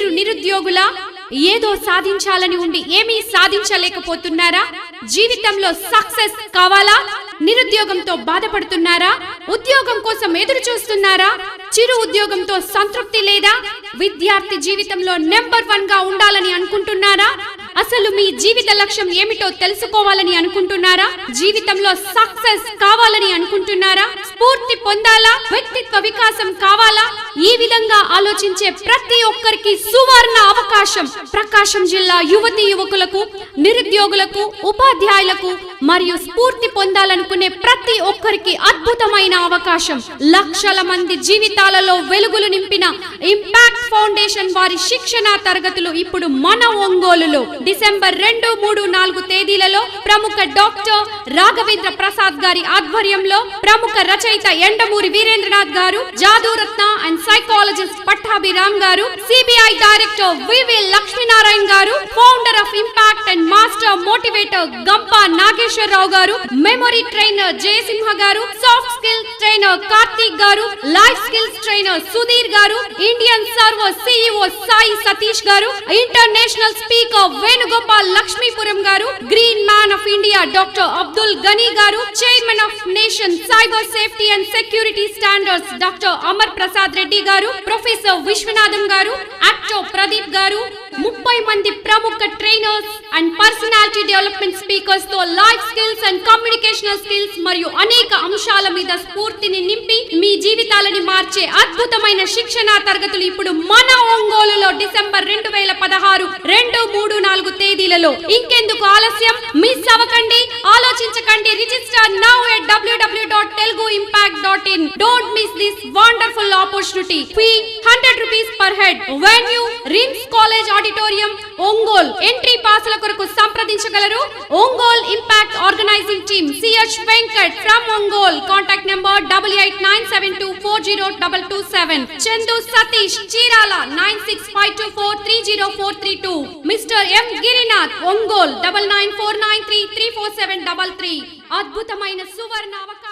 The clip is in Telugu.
మీరు నిరుద్యోగులా? ఏదో సాధించాలని ఉండి ఏమీ సాధించలేకపోతున్నారా? జీవితంలో సక్సెస్ కావాలా? నిరుద్యోగంతో బాధపడుతున్నారా? ఉద్యోగం కోసం ఎదురు చూస్తున్నారా? చిరు ఉద్యోగంతో సంతృప్తి లేదా? విద్యార్థి జీవితంలో నెంబర్ 1 గా ఉండాలని అనుకుంటున్నారా? అసలు మీ జీవిత లక్ష్యం ఏమిటో తెలుసుకోవాలని అనుకుంటున్నారా? జీవితంలో సక్సెస్ కావాలని అనుకుంటున్నారా? స్ఫూర్తి పొందాలా? వ్యక్తిత్వ వికాసం కావాలా? ఈ విధంగా ఆలోచించే ప్రతి ఒక్కరికి సువర్ణ అవకాశం ప్రకాశం జిల్లా యువతీ యువకులకు, నిరుద్యోగులకు, ఉపాధ్యాయులకు మరియు స్ఫూర్తి పొందాలనుకునే ప్రతి ఒక్కరికి అద్భుతమైన అవకాశం. లక్షల మంది జీవితాలలో వెలుగులు నింపిన ఇంపాక్ట్ ఫౌండేషన్ వారి శిక్షణా తరగతులు ఇప్పుడు మన ఒంగోలులో డిసెంబర్ 2, 3, 4 తేదీలలో ప్రముఖ డాక్టర్ రాఘవేంద్ర ప్రసాద్ గారి ఆధ్వర్యంలో ప్రముఖ రచయిత ఎండమూరి వీరేంద్రనాథ్ గారు, జాదూరత్న అండ్ సైకాలజిస్ట్ పట్టాభిరామ్ గారు, సిబిఐ డైరెక్టర్ వివి లక్ష్మీనారాయణ గారు, founder of impact and master motivator Gampa Nageswara Rao గారు, మెమరీ ట్రైనర్ జయసింహ గారు, సాఫ్ట్ స్కిల్స్ ట్రైనర్ కార్తీక్ గారు, లైఫ్ స్కిల్స్ ట్రైనర్ సుధీర్ గారు, Indian server CEO Sai Satish గారు, ఇంటర్నేషనల్ స్పీకర్ వేణుగోపాల్ లక్ష్మీపురం గారు, green man of India doctor Abdul గనీ గారు, chairman of nation cyber safety and security standards doctor Amar Prasad Reddy గారు, ప్రొఫెసర్ విశ్వనాథం గారు, యాక్టర్ ప్రదీప్ గారు, 30 మంది ప్రముఖ trainers and personality development speakers తో life skills and communicational skills మరియు అనేక అంశాల మీద స్ఫూర్తిని నింపి మీ జీవితాలని మార్చే అద్భుతమైన శిక్షణా తరగతులు ఇప్పుడు మన ఒంగోలులో డిసెంబర్ 2016, 2, 3, 4 తేదీలలో. ఇంకెందుకు ఆలస్యం? మిస్ అవ్వకండి, ఆలోచించకండి. Register now at www.teluguimpact.in. Don't miss this wonderful opportunity. Fee 100 rupees per head. Venue RIMS College Auditorium, Ongol. Entry పాసుల కొరకు సంప్రదించగలరు. Ongole impact organising team CH Venkat from Ongol. Contact number 8897240227. Chandu Satish Chirala 9652430432. Mr. M Girinath Ongole 9949334733. అద్భుతమైన సువర్ణ అవకాశం.